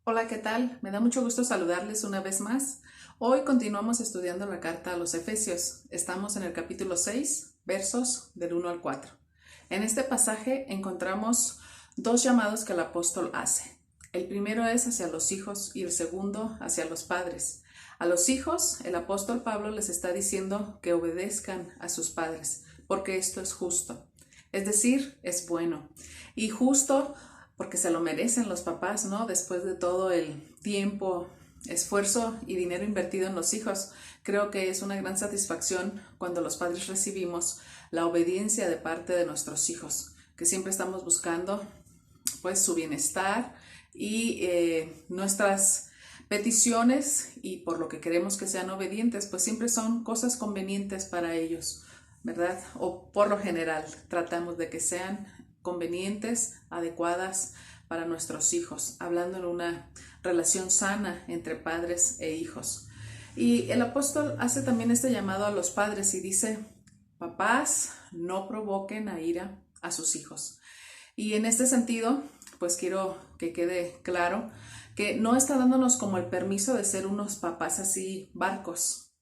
Hola, ¿qué tal? Me da mucho gusto saludarles una vez más. Hoy continuamos estudiando la carta a los Efesios. Estamos en el capítulo 6, versos del 1 al 4. En este pasaje encontramos dos llamados que el apóstol hace. El primero es hacia los hijos y el segundo hacia los padres. A los hijos, el apóstol Pablo les está diciendo que obedezcan a sus padres, porque esto es justo. Es decir, es bueno. Y justo porque se lo merecen los papás, ¿no? Después de todo el tiempo, esfuerzo y dinero invertido en los hijos, creo que es una gran satisfacción cuando los padres recibimos la obediencia de parte de nuestros hijos, que siempre estamos buscando pues su bienestar y nuestras peticiones y por lo que queremos que sean obedientes, pues siempre son cosas convenientes para ellos, ¿verdad? O por lo general tratamos de que sean convenientes, adecuadas para nuestros hijos, hablando en una relación sana entre padres e hijos. Y el apóstol hace también este llamado a los padres y dice, papás, no provoquen a ira a sus hijos. Y en este sentido, pues quiero que quede claro que no está dándonos como el permiso de ser unos papás así barcos,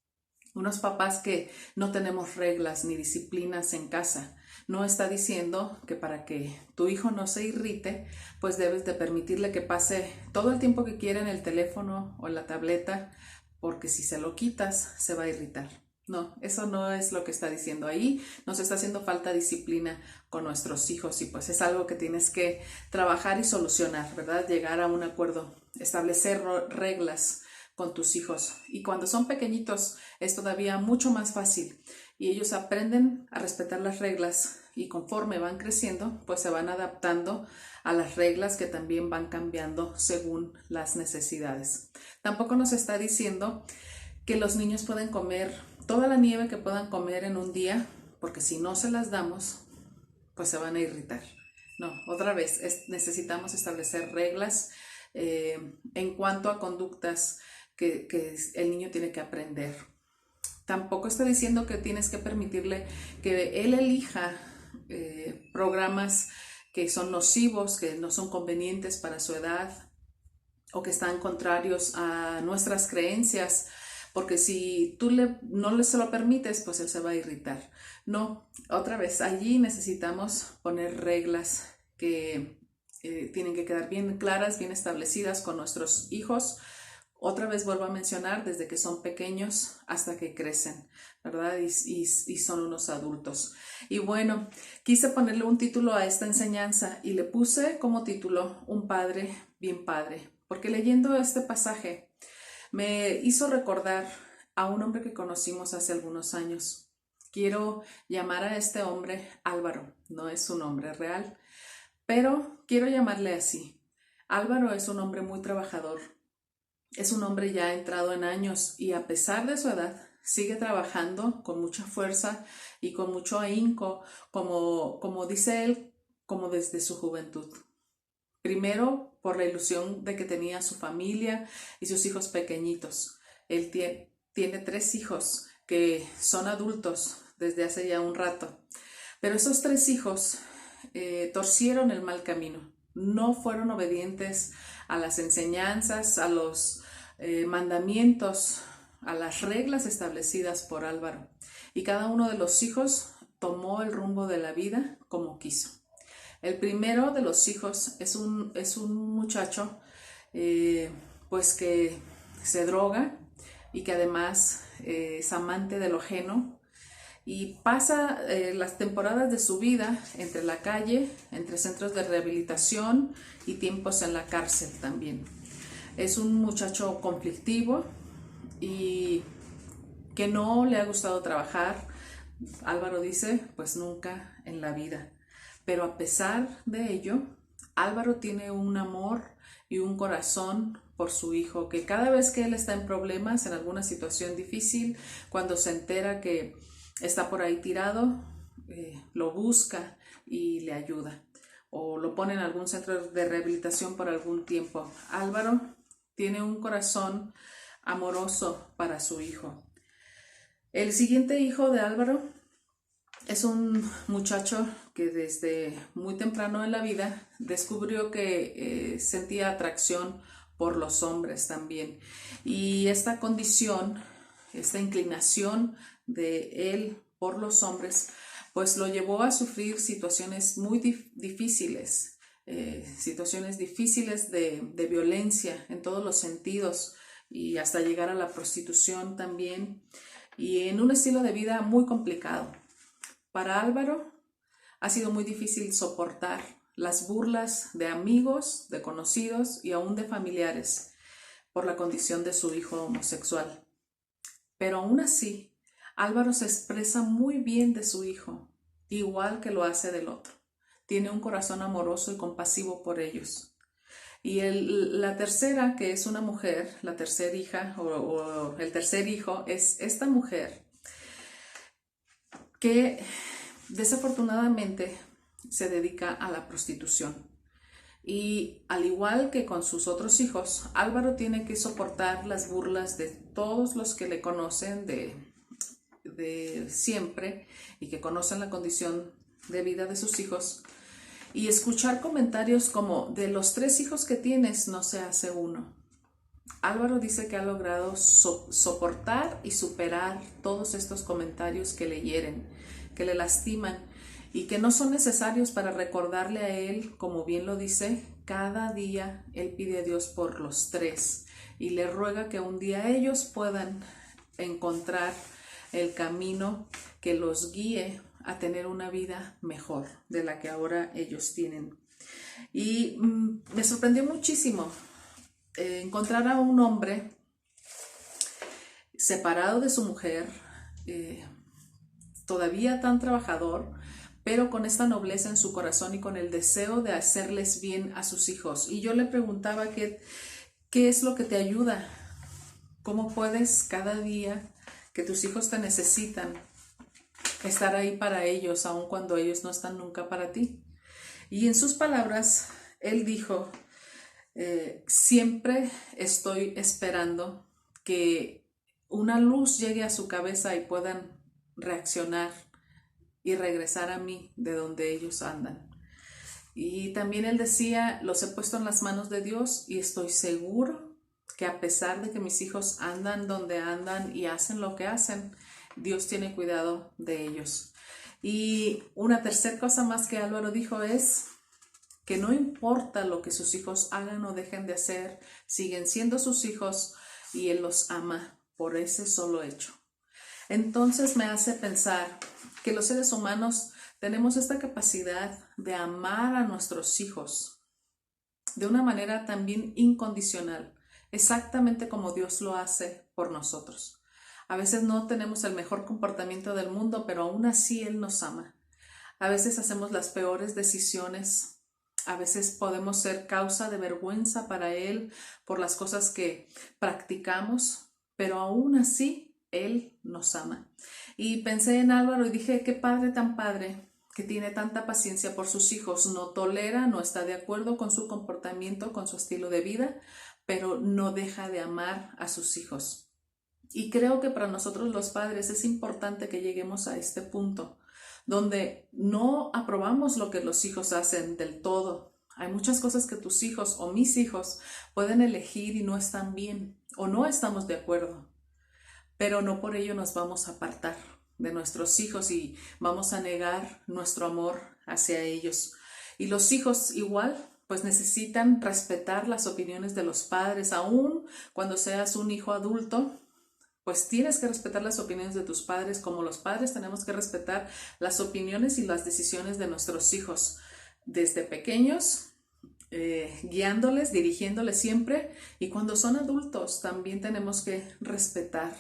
unos papás que no tenemos reglas ni disciplinas en casa. No está diciendo que para que tu hijo no se irrite, pues debes de permitirle que pase todo el tiempo que quiera en el teléfono o en la tableta, porque si se lo quitas, se va a irritar. No, eso no es lo que está diciendo ahí. Nos está haciendo falta disciplina con nuestros hijos y pues es algo que tienes que trabajar y solucionar, ¿verdad? Llegar a un acuerdo, establecer reglas con tus hijos. Y cuando son pequeñitos es todavía mucho más fácil y ellos aprenden a respetar las reglas y conforme van creciendo, pues se van adaptando a las reglas que también van cambiando según las necesidades. Tampoco nos está diciendo que los niños pueden comer toda la nieve que puedan comer en un día, porque si no se las damos, pues se van a irritar. No, otra vez, necesitamos establecer reglas en cuanto a conductas que el niño tiene que aprender. Tampoco está diciendo que tienes que permitirle que él elija programas que son nocivos, que no son convenientes para su edad o que están contrarios a nuestras creencias, porque si tú no se lo permites, pues él se va a irritar. No, otra vez, allí necesitamos poner reglas que tienen que quedar bien claras, bien establecidas con nuestros hijos. Otra vez vuelvo a mencionar, desde que son pequeños hasta que crecen, ¿verdad? Y son unos adultos. Y bueno, quise ponerle un título a esta enseñanza y le puse como título Un padre bien padre, porque leyendo este pasaje me hizo recordar a un hombre que conocimos hace algunos años. Quiero llamar a este hombre Álvaro, no es su nombre real, pero quiero llamarle así. Álvaro es un hombre muy trabajador, es un hombre ya entrado en años y a pesar de su edad sigue trabajando con mucha fuerza y con mucho ahínco, como dice él, como desde su juventud. Primero, por la ilusión de que tenía su familia y sus hijos pequeñitos. Él tiene 3 hijos que son adultos desde hace ya un rato. Pero esos 3 hijos torcieron el mal camino. No fueron obedientes a las enseñanzas, a los mandamientos, a las reglas establecidas por Álvaro. Y cada uno de los hijos tomó el rumbo de la vida como quiso. El primero de los hijos es un muchacho pues que se droga y que además es amante de lo ajeno y pasa las temporadas de su vida entre la calle, entre centros de rehabilitación y tiempos en la cárcel también. Es un muchacho conflictivo y que no le ha gustado trabajar. Álvaro dice, pues nunca en la vida. Pero a pesar de ello, Álvaro tiene un amor y un corazón por su hijo, que cada vez que él está en problemas, en alguna situación difícil, cuando se entera que está por ahí tirado, lo busca y le ayuda. O lo pone en algún centro de rehabilitación por algún tiempo. Álvaro tiene un corazón amoroso para su hijo. El siguiente hijo de Álvaro es un muchacho que desde muy temprano en la vida descubrió que sentía atracción por los hombres también. Y esta condición, esta inclinación de él por los hombres, pues lo llevó a sufrir situaciones muy difíciles, situaciones difíciles de violencia en todos los sentidos y hasta llegar a la prostitución también, y en un estilo de vida muy complicado. Para Álvaro ha sido muy difícil soportar las burlas de amigos, de conocidos y aún de familiares por la condición de su hijo homosexual. Pero aún así, Álvaro se expresa muy bien de su hijo, igual que lo hace del otro. Tiene un corazón amoroso y compasivo por ellos. Y la tercera, que es una mujer, la tercera hija o el tercer hijo, es esta mujer que desafortunadamente se dedica a la prostitución. Y al igual que con sus otros hijos, Álvaro tiene que soportar las burlas de todos los que le conocen de siempre y que conocen la condición de vida de sus hijos, y escuchar comentarios como: de los 3 hijos que tienes no se hace uno. Álvaro dice que ha logrado soportar y superar todos estos comentarios que le hieren, que le lastiman y que no son necesarios para recordarle a él, como bien lo dice, cada día él pide a Dios por los 3 y le ruega que un día ellos puedan encontrar el camino que los guíe a tener una vida mejor de la que ahora ellos tienen. Y me sorprendió muchísimo encontrar a un hombre separado de su mujer, todavía tan trabajador, pero con esta nobleza en su corazón y con el deseo de hacerles bien a sus hijos. Y yo le preguntaba qué es lo que te ayuda, cómo puedes cada día que tus hijos te necesitan estar ahí para ellos, aun cuando ellos no están nunca para ti. Y en sus palabras, él dijo: siempre estoy esperando que una luz llegue a su cabeza y puedan reaccionar y regresar a mí de donde ellos andan. Y también él decía: los he puesto en las manos de Dios y estoy seguro que a pesar de que mis hijos andan donde andan y hacen lo que hacen, Dios tiene cuidado de ellos. Y una tercera cosa más que Álvaro dijo es que no importa lo que sus hijos hagan o dejen de hacer, siguen siendo sus hijos y él los ama por ese solo hecho. Entonces me hace pensar que los seres humanos tenemos esta capacidad de amar a nuestros hijos de una manera también incondicional, exactamente como Dios lo hace por nosotros. A veces no tenemos el mejor comportamiento del mundo, pero aún así Él nos ama. A veces hacemos las peores decisiones, a veces podemos ser causa de vergüenza para Él por las cosas que practicamos, pero aún así Él nos ama. Y pensé en Álvaro y dije: qué padre tan padre, que tiene tanta paciencia por sus hijos, no tolera, no está de acuerdo con su comportamiento, con su estilo de vida, pero no deja de amar a sus hijos. Y creo que para nosotros los padres es importante que lleguemos a este punto, donde no aprobamos lo que los hijos hacen del todo. Hay muchas cosas que tus hijos o mis hijos pueden elegir y no están bien, o no estamos de acuerdo, pero no por ello nos vamos a apartar de nuestros hijos y vamos a negar nuestro amor hacia ellos. Y los hijos igual, pues necesitan respetar las opiniones de los padres, aun cuando seas un hijo adulto. Pues tienes que respetar las opiniones de tus padres, como los padres tenemos que respetar las opiniones y las decisiones de nuestros hijos desde pequeños, guiándoles, dirigiéndoles siempre, y cuando son adultos también tenemos que respetar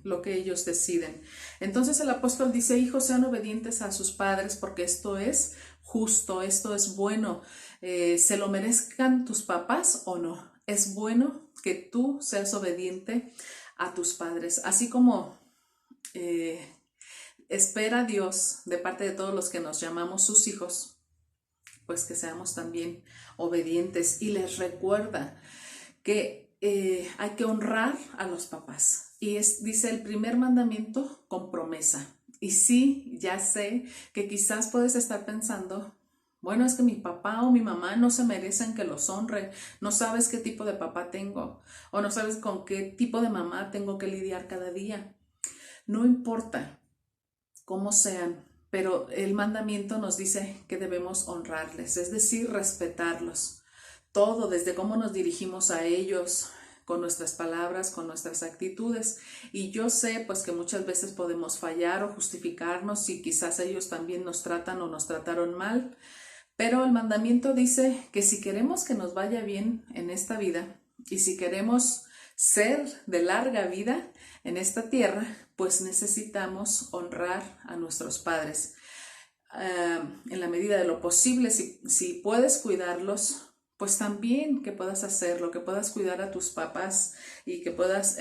lo que ellos deciden. Entonces el apóstol dice: hijos, sean obedientes a sus padres, porque esto es justo, esto es bueno. ¿Se lo merezcan tus papás o no? Es bueno que tú seas obediente a tus padres, así como espera Dios de parte de todos los que nos llamamos sus hijos, pues que seamos también obedientes. Y les recuerda que hay que honrar a los papás. Y dice el primer mandamiento con promesa. Y sí, ya sé que quizás puedes estar pensando Bueno, es que mi papá o mi mamá no se merecen que los honre. No sabes qué tipo de papá tengo o no sabes con qué tipo de mamá tengo que lidiar cada día. No importa cómo sean, pero el mandamiento nos dice que debemos honrarles, es decir, respetarlos. Todo, desde cómo nos dirigimos a ellos, con nuestras palabras, con nuestras actitudes. Y yo sé pues que muchas veces podemos fallar o justificarnos si quizás ellos también nos tratan o nos trataron mal, pero el mandamiento dice que si queremos que nos vaya bien en esta vida y si queremos ser de larga vida en esta tierra, pues necesitamos honrar a nuestros padres. En la medida de lo posible, si puedes cuidarlos, pues también que puedas hacerlo, que puedas cuidar a tus papás y que puedas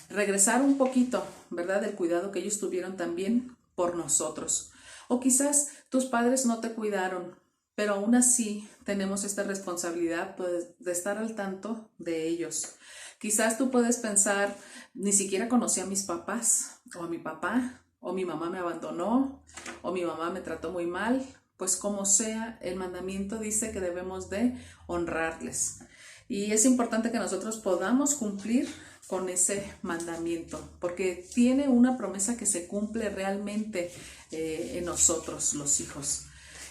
regresar un poquito, ¿verdad? Del cuidado que ellos tuvieron también por nosotros. O quizás tus padres no te cuidaron, pero aún así tenemos esta responsabilidad pues, de estar al tanto de ellos. Quizás tú puedes pensar, ni siquiera conocí a mis papás o a mi papá, o mi mamá me abandonó, o mi mamá me trató muy mal. Pues como sea, el mandamiento dice que debemos de honrarles. Y es importante que nosotros podamos cumplir con ese mandamiento, porque tiene una promesa que se cumple realmente en nosotros, los hijos.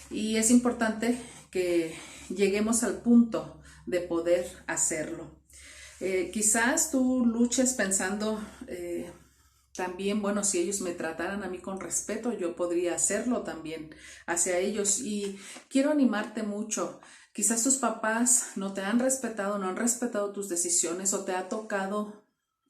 Y es importante que lleguemos al punto de poder hacerlo. Quizás tú luches pensando también, bueno, si ellos me trataran a mí con respeto, yo podría hacerlo también hacia ellos. Y quiero animarte mucho. Quizás tus papás no te han respetado, no han respetado tus decisiones o te ha tocado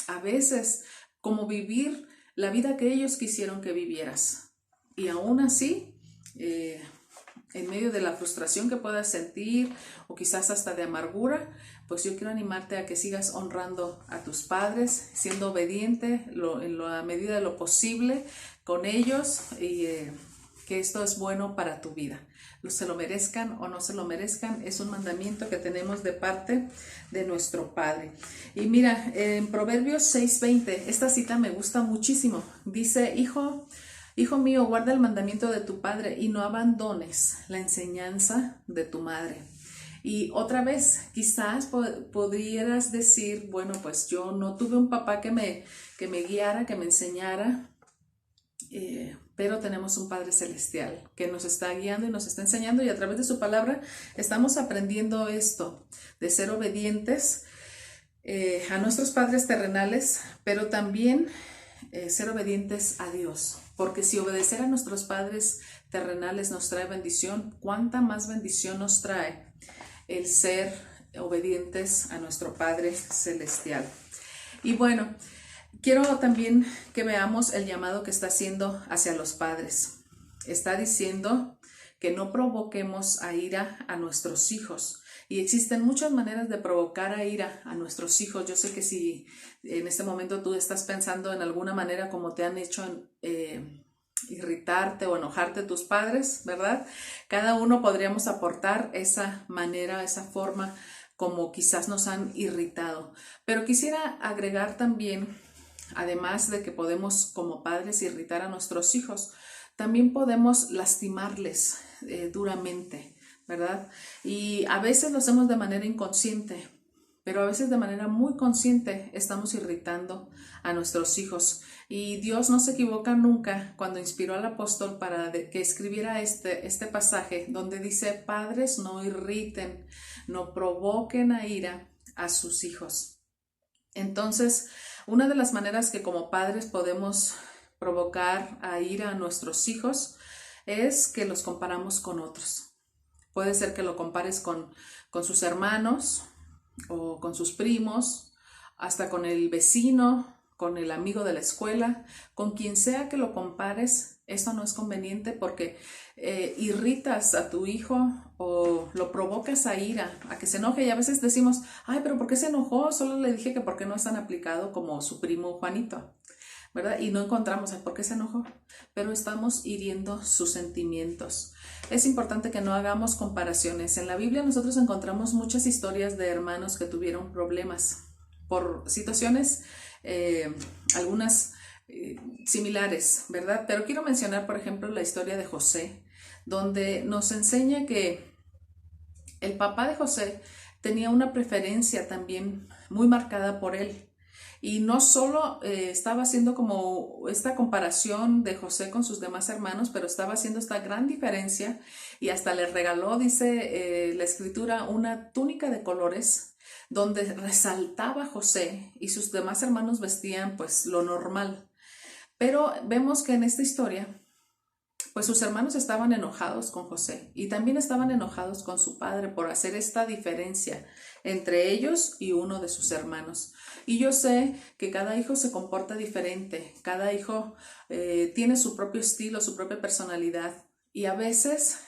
a veces como vivir la vida que ellos quisieron que vivieras. Y aún así, en medio de la frustración que puedas sentir o quizás hasta de amargura, pues yo quiero animarte a que sigas honrando a tus padres, siendo obediente en la medida de lo posible con ellos y que esto es bueno para tu vida. Se lo merezcan o no se lo merezcan, es un mandamiento que tenemos de parte de nuestro Padre. Y mira, en Proverbios 6:20, esta cita me gusta muchísimo. Dice, Hijo mío, guarda el mandamiento de tu padre y no abandones la enseñanza de tu madre. Y otra vez, quizás pudieras decir, bueno, pues yo no tuve un papá que me guiara, que me enseñara, pero tenemos un Padre Celestial que nos está guiando y nos está enseñando, y a través de su palabra estamos aprendiendo esto, de ser obedientes a nuestros padres terrenales, pero también ser obedientes a Dios, porque si obedecer a nuestros padres terrenales nos trae bendición, ¿cuánta más bendición nos trae el ser obedientes a nuestro Padre Celestial? Y bueno, quiero también que veamos el llamado que está haciendo hacia los padres. Está diciendo que no provoquemos a ira a nuestros hijos. Y existen muchas maneras de provocar a ira a nuestros hijos. Yo sé que si en este momento tú estás pensando en alguna manera como te han hecho irritarte o enojarte tus padres, ¿verdad? Cada uno podríamos aportar esa manera, esa forma como quizás nos han irritado. Pero quisiera agregar también, además de que podemos como padres irritar a nuestros hijos, también podemos lastimarles duramente, ¿verdad? Y a veces lo hacemos de manera inconsciente, pero a veces de manera muy consciente estamos irritando a nuestros hijos. Y Dios no se equivoca nunca cuando inspiró al apóstol para que escribiera este pasaje donde dice, padres, no irriten, no provoquen a ira a sus hijos. Entonces, una de las maneras que como padres podemos provocar a ira a nuestros hijos es que los comparamos con otros. Puede ser que lo compares con sus hermanos o con sus primos, hasta con el vecino, con el amigo de la escuela, con quien sea que lo compares. Esto no es conveniente porque irritas a tu hijo o lo provocas a ira, a que se enoje, y a veces decimos, ay, pero ¿por qué se enojó? Solo le dije que por qué no es tan aplicado como su primo Juanito, ¿verdad? Y no encontramos el por qué se enojó, pero estamos hiriendo sus sentimientos. Es importante que no hagamos comparaciones. En la Biblia nosotros encontramos muchas historias de hermanos que tuvieron problemas por situaciones, algunas similares, ¿verdad? Pero quiero mencionar, por ejemplo, la historia de José. donde nos enseña que el papá de José tenía una preferencia también muy marcada por él. Y no solo estaba haciendo como esta comparación de José con sus demás hermanos, pero estaba haciendo esta gran diferencia y hasta le regaló, dice la escritura, una túnica de colores donde resaltaba José y sus demás hermanos vestían pues lo normal. Pero vemos que en esta historia pues sus hermanos estaban enojados con José y también estaban enojados con su padre por hacer esta diferencia entre ellos y uno de sus hermanos. Y yo sé que cada hijo se comporta diferente, cada hijo tiene su propio estilo, su propia personalidad. Y a veces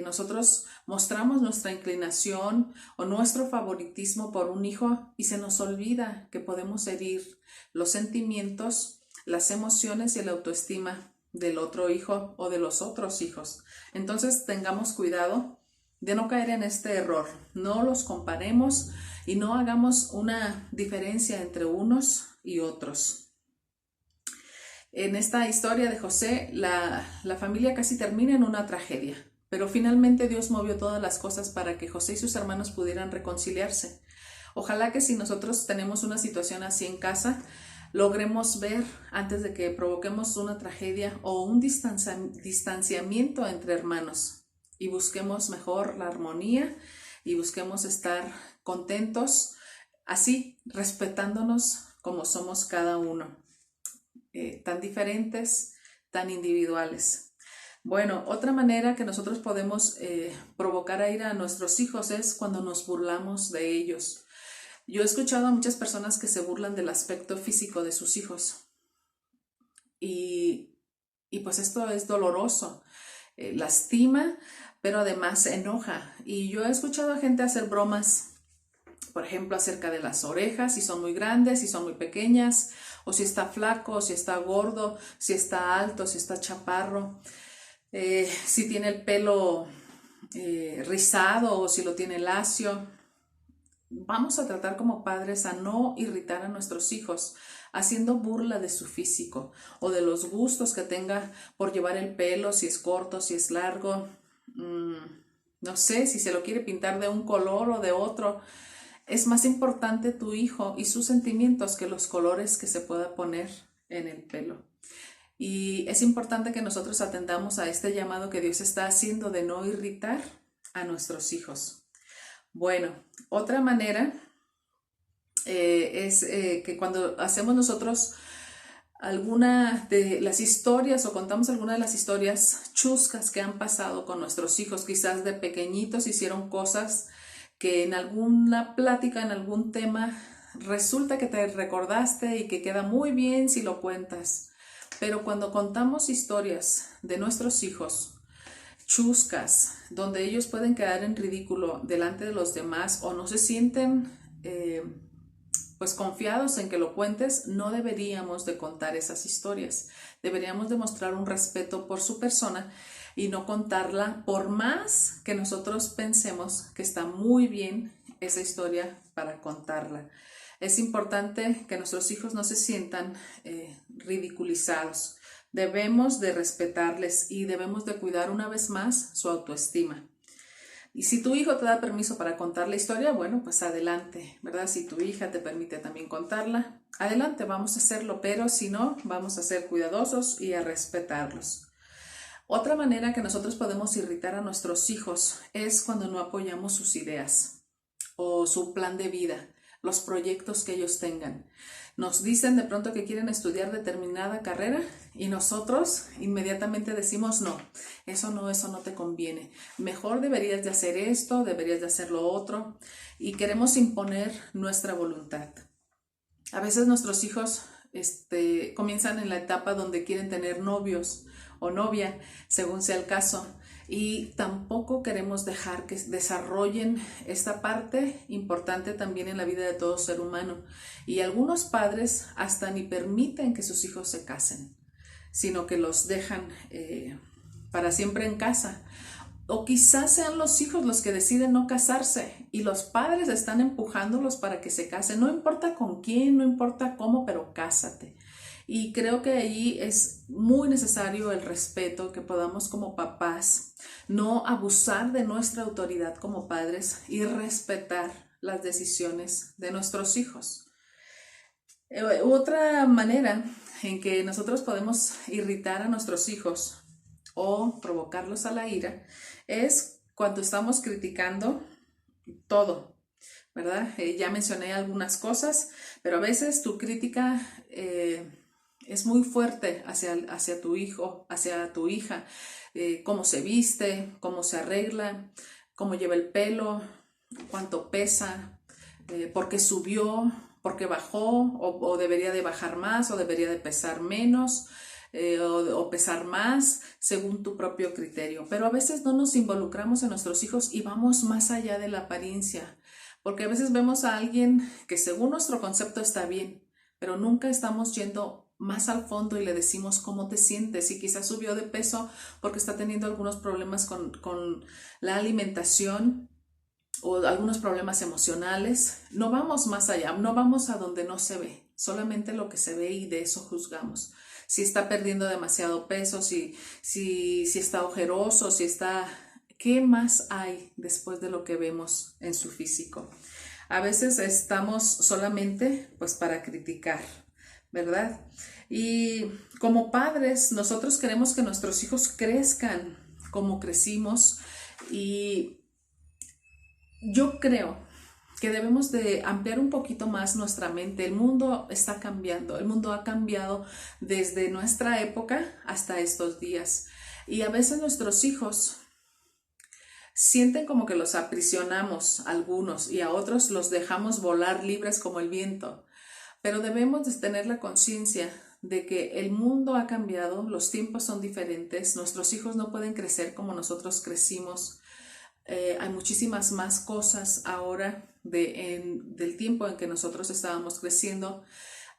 nosotros mostramos nuestra inclinación o nuestro favoritismo por un hijo y se nos olvida que podemos herir los sentimientos, las emociones y la autoestima del otro hijo o de los otros hijos. Entonces tengamos cuidado de no caer en este error. No los comparemos y no hagamos una diferencia entre unos y otros. En esta historia de José, la familia casi termina en una tragedia, pero finalmente Dios movió todas las cosas para que José y sus hermanos pudieran reconciliarse. Ojalá que si nosotros tenemos una situación así en casa, logremos ver antes de que provoquemos una tragedia o un distanciamiento entre hermanos y busquemos mejor la armonía y busquemos estar contentos, así respetándonos como somos cada uno, tan diferentes, tan individuales. Bueno, otra manera que nosotros podemos provocar a ira a nuestros hijos es cuando nos burlamos de ellos. Yo he escuchado a muchas personas que se burlan del aspecto físico de sus hijos y pues esto es doloroso, lastima, pero además enoja. Y yo he escuchado a gente hacer bromas, por ejemplo, acerca de las orejas, si son muy grandes, si son muy pequeñas, o si está flaco, si está gordo, si está alto, si está chaparro, si tiene el pelo rizado o si lo tiene lacio. Vamos a tratar como padres a no irritar a nuestros hijos haciendo burla de su físico o de los gustos que tenga por llevar el pelo, si es corto, si es largo, no sé, si se lo quiere pintar de un color o de otro. Es más importante tu hijo y sus sentimientos que los colores que se pueda poner en el pelo. Y es importante que nosotros atendamos a este llamado que Dios está haciendo de no irritar a nuestros hijos. Bueno, otra manera es que cuando hacemos nosotros alguna de las historias o contamos alguna de las historias chuscas que han pasado con nuestros hijos, quizás de pequeñitos hicieron cosas que en alguna plática, en algún tema, resulta que te recordaste y que queda muy bien si lo cuentas. Pero cuando contamos historias de nuestros hijos, chuscas, donde ellos pueden quedar en ridículo delante de los demás o no se sienten pues confiados en que lo cuentes, no deberíamos de contar esas historias. Deberíamos de mostrar un respeto por su persona y no contarla por más que nosotros pensemos que está muy bien esa historia para contarla. Es importante que nuestros hijos no se sientan ridiculizados. Debemos de respetarles y debemos de cuidar una vez más su autoestima. Y si tu hijo te da permiso para contar la historia, bueno, pues adelante, ¿verdad? Si tu hija te permite también contarla, adelante, vamos a hacerlo, pero si no, vamos a ser cuidadosos y a respetarlos. Otra manera que nosotros podemos irritar a nuestros hijos es cuando no apoyamos sus ideas o su plan de vida, los proyectos que ellos tengan. Nos dicen de pronto que quieren estudiar determinada carrera y nosotros inmediatamente decimos no, eso no te conviene. Mejor deberías de hacer esto, deberías de hacer lo otro y queremos imponer nuestra voluntad. A veces nuestros hijos comienzan en la etapa donde quieren tener novios o novia, según sea el caso. Y tampoco queremos dejar que desarrollen esta parte importante también en la vida de todo ser humano. Y algunos padres hasta ni permiten que sus hijos se casen, sino que los dejan para siempre en casa. O quizás sean los hijos los que deciden no casarse y los padres están empujándolos para que se casen. No importa con quién, no importa cómo, pero cásate. Y creo que ahí es muy necesario el respeto, que podamos como papás no abusar de nuestra autoridad como padres y respetar las decisiones de nuestros hijos. Otra manera en que nosotros podemos irritar a nuestros hijos o provocarlos a la ira es cuando estamos criticando todo, ¿verdad? Ya mencioné algunas cosas, pero a veces tu crítica es muy fuerte hacia tu hijo, hacia tu hija, cómo se viste, cómo se arregla, cómo lleva el pelo, cuánto pesa, por qué subió, por qué bajó, o debería de bajar más, o debería de pesar menos, o pesar más, según tu propio criterio. Pero a veces no nos involucramos en nuestros hijos y vamos más allá de la apariencia, porque a veces vemos a alguien que según nuestro concepto está bien, pero nunca estamos yendo más al fondo y le decimos cómo te sientes, y quizás subió de peso porque está teniendo algunos problemas con la alimentación o algunos problemas emocionales. No vamos más allá, no vamos a donde no se ve, solamente lo que se ve, y de eso juzgamos. Si está perdiendo demasiado peso, si está ojeroso, si está... ¿Qué más hay después de lo que vemos en su físico? A veces estamos solamente pues para criticar, ¿verdad? Y como padres, nosotros queremos que nuestros hijos crezcan como crecimos, y yo creo que debemos de ampliar un poquito más nuestra mente. El mundo está cambiando, el mundo ha cambiado desde nuestra época hasta estos días, y a veces nuestros hijos sienten como que los aprisionamos a algunos y a otros los dejamos volar libres como el viento, pero debemos de tener la conciencia de que el mundo ha cambiado, los tiempos son diferentes, nuestros hijos no pueden crecer como nosotros crecimos. Hay muchísimas más cosas ahora del tiempo en que nosotros estábamos creciendo.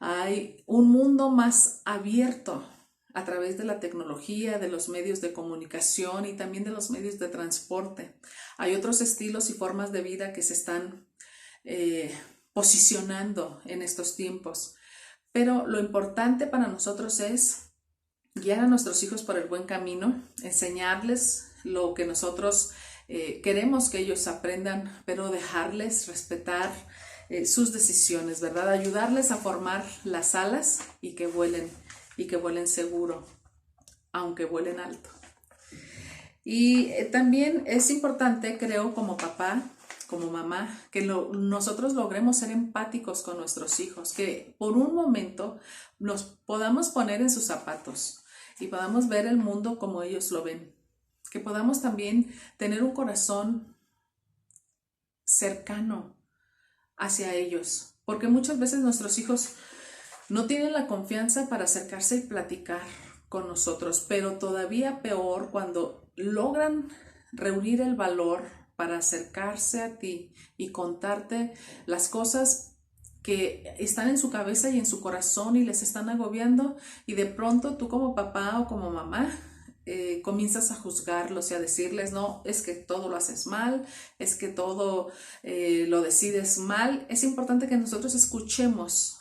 Hay un mundo más abierto a través de la tecnología, de los medios de comunicación y también de los medios de transporte. Hay otros estilos y formas de vida que se están posicionando en estos tiempos. Pero lo importante para nosotros es guiar a nuestros hijos por el buen camino, enseñarles lo que nosotros queremos que ellos aprendan, pero dejarles respetar sus decisiones, ¿verdad? Ayudarles a formar las alas y que vuelen seguro, aunque vuelen alto. Y también es importante, creo, como papá, como mamá, que nosotros logremos ser empáticos con nuestros hijos, que por un momento nos podamos poner en sus zapatos y podamos ver el mundo como ellos lo ven, que podamos también tener un corazón cercano hacia ellos, porque muchas veces nuestros hijos no tienen la confianza para acercarse y platicar con nosotros, pero todavía peor cuando logran reunir el valor para acercarse a ti y contarte las cosas que están en su cabeza y en su corazón y les están agobiando, y de pronto tú como papá o como mamá comienzas a juzgarlos y a decirles, no, es que todo lo haces mal, es que todo lo decides mal. Es importante que nosotros escuchemos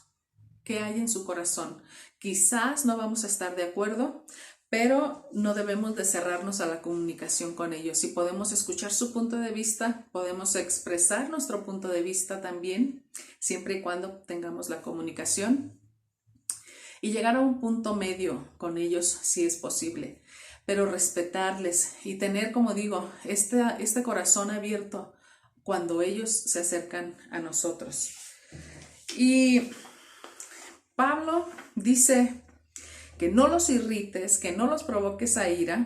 qué hay en su corazón. Quizás no vamos a estar de acuerdo, pero no debemos de cerrarnos a la comunicación con ellos. Si podemos escuchar su punto de vista, podemos expresar nuestro punto de vista también, siempre y cuando tengamos la comunicación, y llegar a un punto medio con ellos si es posible, pero respetarles y tener, como digo, este corazón abierto cuando ellos se acercan a nosotros. Y Pablo dice que no los irrites, que no los provoques a ira,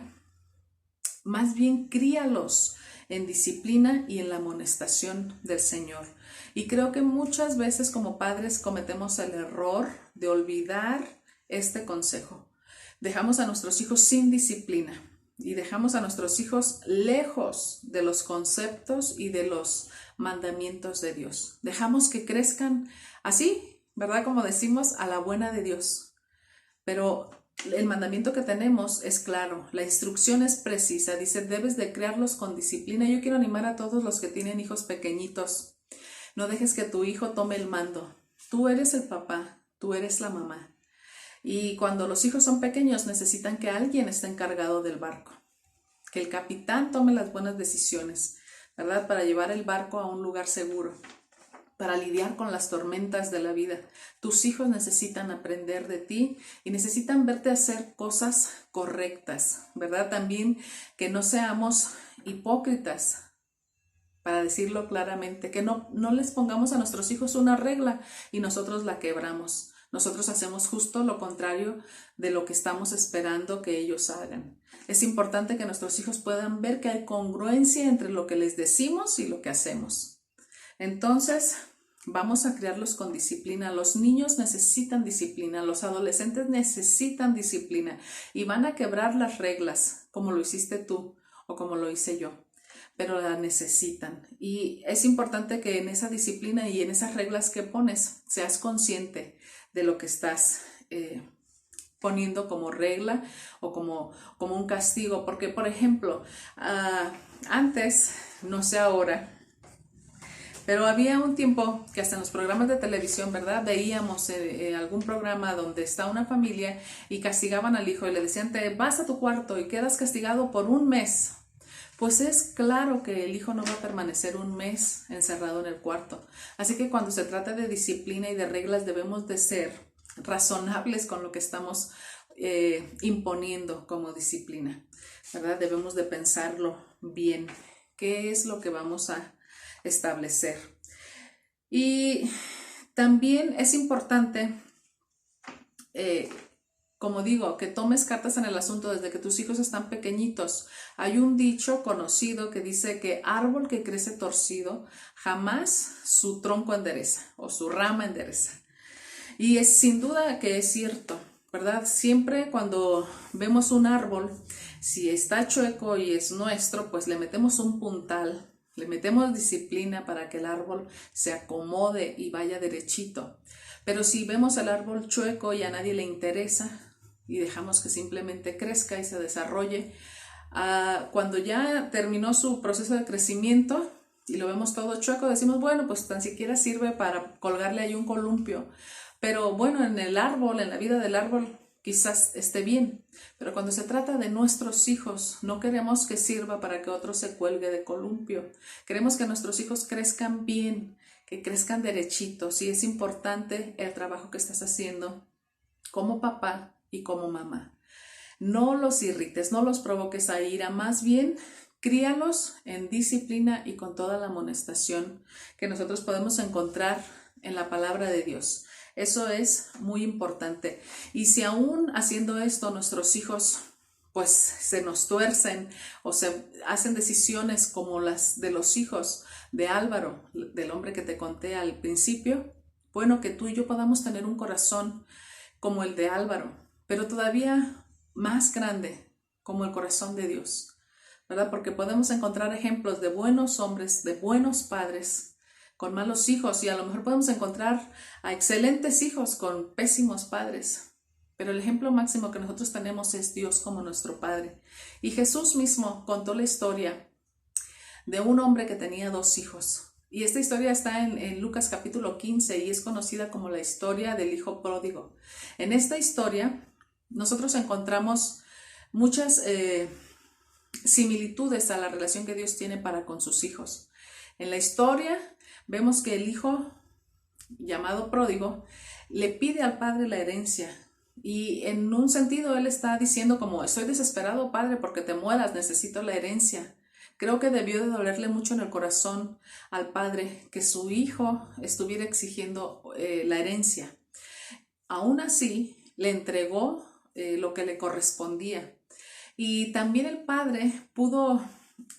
más bien críalos en disciplina y en la amonestación del Señor. Y creo que muchas veces como padres cometemos el error de olvidar este consejo. Dejamos a nuestros hijos sin disciplina y dejamos a nuestros hijos lejos de los conceptos y de los mandamientos de Dios. Dejamos que crezcan así, ¿verdad? Como decimos, a la buena de Dios. Pero el mandamiento que tenemos es claro, la instrucción es precisa, dice, debes de criarlos con disciplina. Yo quiero animar a todos los que tienen hijos pequeñitos, no dejes que tu hijo tome el mando. Tú eres el papá, tú eres la mamá. Y cuando los hijos son pequeños necesitan que alguien esté encargado del barco, que el capitán tome las buenas decisiones, ¿verdad? Para llevar el barco a un lugar seguro, para lidiar con las tormentas de la vida. Tus hijos necesitan aprender de ti y necesitan verte hacer cosas correctas, ¿verdad? También que no seamos hipócritas, para decirlo claramente, que no les pongamos a nuestros hijos una regla y nosotros la quebramos. Nosotros hacemos justo lo contrario de lo que estamos esperando que ellos hagan. Es importante que nuestros hijos puedan ver que hay congruencia entre lo que les decimos y lo que hacemos. Entonces, vamos a criarlos con disciplina. Los niños necesitan disciplina, los adolescentes necesitan disciplina y van a quebrar las reglas como lo hiciste tú o como lo hice yo, pero la necesitan. Y es importante que en esa disciplina y en esas reglas que pones seas consciente de lo que estás poniendo como regla o como un castigo. Porque, por ejemplo, antes, no sé ahora, pero había un tiempo que hasta en los programas de televisión, ¿verdad? Veíamos algún programa donde está una familia y castigaban al hijo y le decían, te vas a tu cuarto y quedas castigado por un mes. Pues es claro que el hijo no va a permanecer un mes encerrado en el cuarto. Así que cuando se trata de disciplina y de reglas debemos de ser razonables con lo que estamos imponiendo como disciplina, ¿verdad? Debemos de pensarlo bien. ¿Qué es lo que vamos a establecer? Y también es importante, como digo, que tomes cartas en el asunto desde que tus hijos están pequeñitos. Hay un dicho conocido que dice que árbol que crece torcido jamás su tronco endereza o su rama endereza. Y es sin duda que es cierto, ¿verdad? Siempre cuando vemos un árbol, si está chueco y es nuestro, pues le metemos un puntal, le metemos disciplina para que el árbol se acomode y vaya derechito. Pero si vemos el árbol chueco y a nadie le interesa y dejamos que simplemente crezca y se desarrolle, cuando ya terminó su proceso de crecimiento y lo vemos todo chueco, decimos, bueno, pues tan siquiera sirve para colgarle ahí un columpio. Pero bueno, en el árbol, en la vida del árbol, quizás esté bien. Pero cuando se trata de nuestros hijos, no queremos que sirva para que otro se cuelgue de columpio. Queremos que nuestros hijos crezcan bien, que crezcan derechitos. Y es importante el trabajo que estás haciendo como papá y como mamá. No los irrites, no los provoques a ira, más bien críalos en disciplina y con toda la amonestación que nosotros podemos encontrar en la palabra de Dios. Eso es muy importante. Y si aún haciendo esto nuestros hijos pues se nos tuercen o se hacen decisiones como las de los hijos de Álvaro, del hombre que te conté al principio, bueno, que tú y yo podamos tener un corazón como el de Álvaro, pero todavía más grande como el corazón de Dios, ¿verdad? Porque podemos encontrar ejemplos de buenos hombres, de buenos padres con malos hijos, y a lo mejor podemos encontrar a excelentes hijos con pésimos padres, pero el ejemplo máximo que nosotros tenemos es Dios como nuestro Padre. Y Jesús mismo contó la historia de un hombre que tenía 2 hijos, y esta historia está en Lucas capítulo 15 y es conocida como la historia del hijo pródigo. En esta historia nosotros encontramos muchas similitudes a la relación que Dios tiene para con sus hijos. En la historia vemos que el hijo llamado pródigo le pide al padre la herencia, y en un sentido él está diciendo como, estoy desesperado, padre, porque te mueras, necesito la herencia. Creo que debió de dolerle mucho en el corazón al padre que su hijo estuviera exigiendo la herencia. Aún así le entregó lo que le correspondía, y también el padre pudo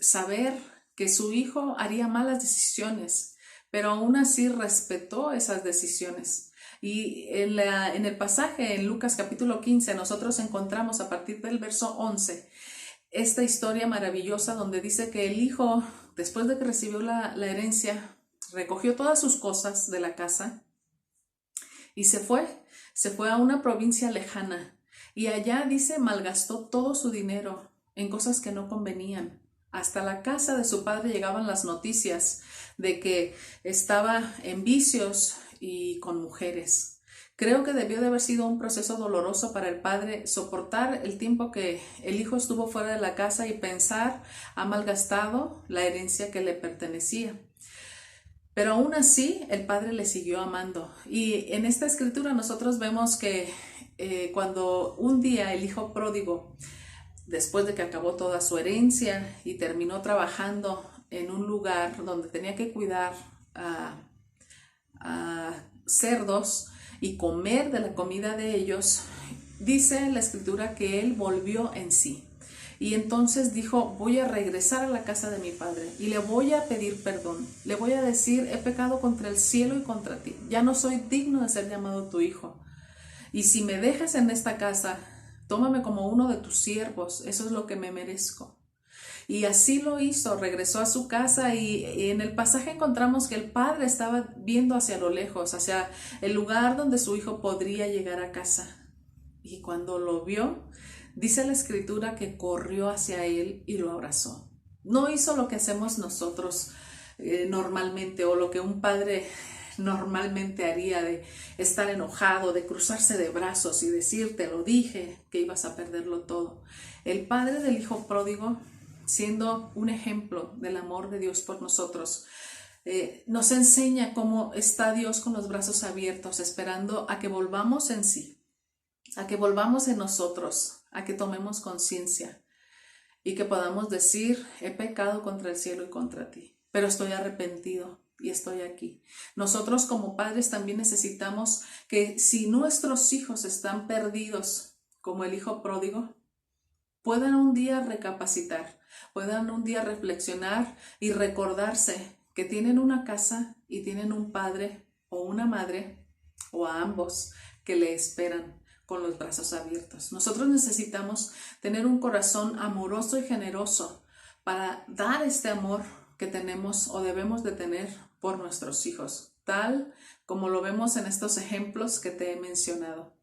saber que su hijo haría malas decisiones, pero aún así respetó esas decisiones. Y en el pasaje en Lucas capítulo 15 nosotros encontramos a partir del verso 11 esta historia maravillosa donde dice que el hijo, después de que recibió la herencia, recogió todas sus cosas de la casa y se fue a una provincia lejana, y allá dice malgastó todo su dinero en cosas que no convenían. Hasta la casa de su padre llegaban las noticias de que estaba en vicios y con mujeres. Creo que debió de haber sido un proceso doloroso para el padre soportar el tiempo que el hijo estuvo fuera de la casa y pensar ha malgastado la herencia que le pertenecía. Pero aún así el padre le siguió amando. Y en esta escritura nosotros vemos que cuando un día el hijo pródigo, después de que acabó toda su herencia y terminó trabajando en un lugar donde tenía que cuidar a cerdos y comer de la comida de ellos, dice la escritura que él volvió en sí. Y entonces dijo, voy a regresar a la casa de mi padre y le voy a pedir perdón. Le voy a decir, he pecado contra el cielo y contra ti. Ya no soy digno de ser llamado tu hijo. Y si me dejas en esta casa, tómame como uno de tus siervos. Eso es lo que me merezco. Y así lo hizo, regresó a su casa y en el pasaje encontramos que el padre estaba viendo hacia lo lejos, hacia el lugar donde su hijo podría llegar a casa. Y cuando lo vio, dice la escritura que corrió hacia él y lo abrazó. No hizo lo que hacemos nosotros normalmente, o lo que un padre normalmente haría, de estar enojado, de cruzarse de brazos y decir, te lo dije, que ibas a perderlo todo. El padre del hijo pródigo, siendo un ejemplo del amor de Dios por nosotros, nos enseña cómo está Dios con los brazos abiertos, esperando a que volvamos en sí, a que volvamos en nosotros, a que tomemos conciencia y que podamos decir, he pecado contra el cielo y contra ti, pero estoy arrepentido y estoy aquí. Nosotros como padres también necesitamos que si nuestros hijos están perdidos, como el hijo pródigo, puedan un día recapacitar, puedan un día reflexionar y recordarse que tienen una casa y tienen un padre o una madre o a ambos que le esperan con los brazos abiertos. Nosotros necesitamos tener un corazón amoroso y generoso para dar este amor que tenemos o debemos de tener por nuestros hijos, tal como lo vemos en estos ejemplos que te he mencionado.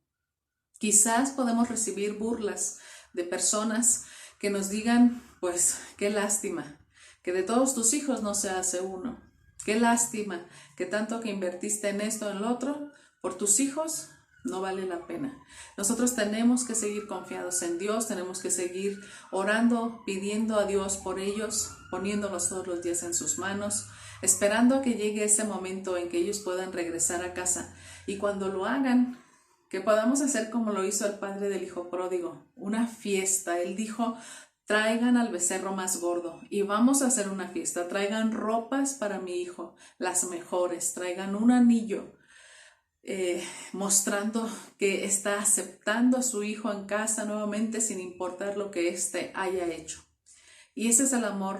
Quizás podemos recibir burlas de personas que nos digan, pues, qué lástima, que de todos tus hijos no se hace uno. Qué lástima que tanto que invertiste en esto o en lo otro, por tus hijos no vale la pena. Nosotros tenemos que seguir confiados en Dios, tenemos que seguir orando, pidiendo a Dios por ellos, poniéndolos todos los días en sus manos, esperando a que llegue ese momento en que ellos puedan regresar a casa. Y cuando lo hagan, que podamos hacer como lo hizo el padre del hijo pródigo, una fiesta. Él dijo, traigan al becerro más gordo y vamos a hacer una fiesta. Traigan ropas para mi hijo, las mejores, traigan un anillo, mostrando que está aceptando a su hijo en casa nuevamente sin importar lo que éste haya hecho. Y ese es el amor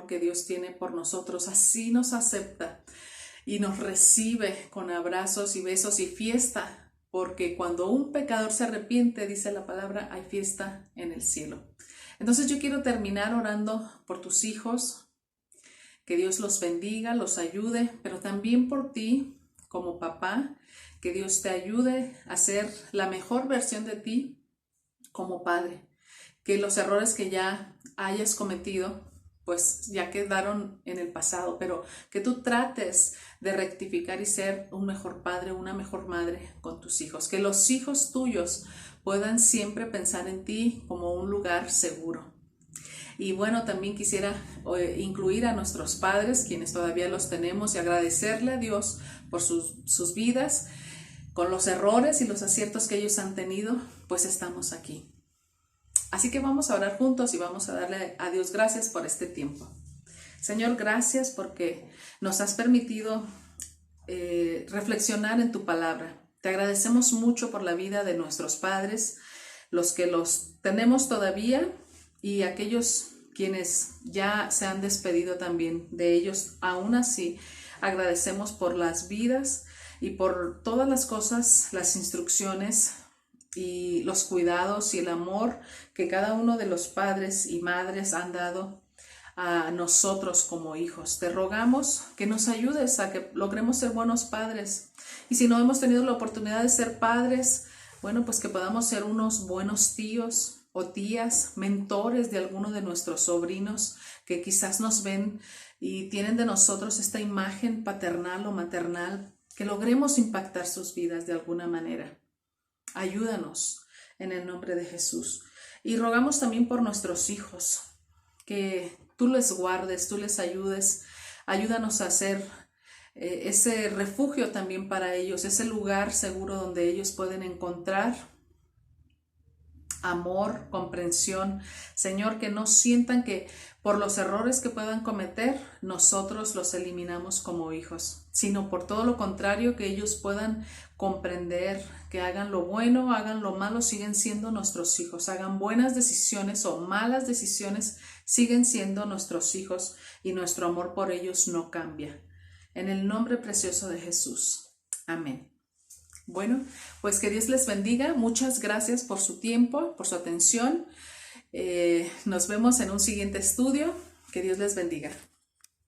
que Dios tiene por nosotros. Así nos acepta y nos recibe con abrazos y besos y fiesta, porque cuando un pecador se arrepiente, dice la palabra, hay fiesta en el cielo. Entonces yo quiero terminar orando por tus hijos, que Dios los bendiga, los ayude, pero también por ti como papá, que Dios te ayude a ser la mejor versión de ti como padre, que los errores que ya hayas cometido pues ya quedaron en el pasado, pero que tú trates de rectificar y ser un mejor padre, una mejor madre con tus hijos, que los hijos tuyos puedan siempre pensar en ti como un lugar seguro. Y bueno, también quisiera incluir a nuestros padres, quienes todavía los tenemos, y agradecerle a Dios por sus vidas. Con los errores y los aciertos que ellos han tenido, pues estamos aquí. Así que vamos a orar juntos y vamos a darle a Dios gracias por este tiempo. Señor, gracias porque nos has permitido reflexionar en tu palabra. Te agradecemos mucho por la vida de nuestros padres, los que los tenemos todavía, y aquellos quienes ya se han despedido también de ellos. Aún así, agradecemos por las vidas y por todas las cosas, las instrucciones y los cuidados y el amor que cada uno de los padres y madres han dado a nosotros como hijos. Te rogamos que nos ayudes a que logremos ser buenos padres. Y si no hemos tenido la oportunidad de ser padres, bueno, pues que podamos ser unos buenos tíos o tías, mentores de alguno de nuestros sobrinos que quizás nos ven y tienen de nosotros esta imagen paternal o maternal que logremos impactar sus vidas de alguna manera. Ayúdanos en el nombre de Jesús. Y rogamos también por nuestros hijos, que tú les guardes, tú les ayudes. Ayúdanos a hacer ese refugio también para ellos, ese lugar seguro donde ellos pueden encontrar amor, comprensión. Señor, que no sientan que por los errores que puedan cometer, nosotros los eliminamos como hijos, sino por todo lo contrario, que ellos puedan comprender, que hagan lo bueno, hagan lo malo, siguen siendo nuestros hijos, hagan buenas decisiones o malas decisiones, siguen siendo nuestros hijos y nuestro amor por ellos no cambia. En el nombre precioso de Jesús. Amén. Bueno, pues que Dios les bendiga. Muchas gracias por su tiempo, por su atención. Nos vemos en un siguiente estudio. Que Dios les bendiga.